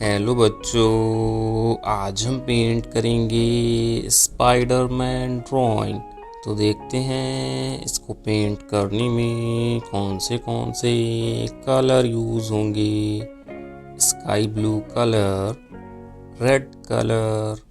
Hello बच्चों, आज हम पेंट करेंगे स्पाइडरमैन ड्राइंग। तो देखते हैं इसको पेंट करने में कौन से कलर यूज़ होंगे। Sky blue colour, red colour,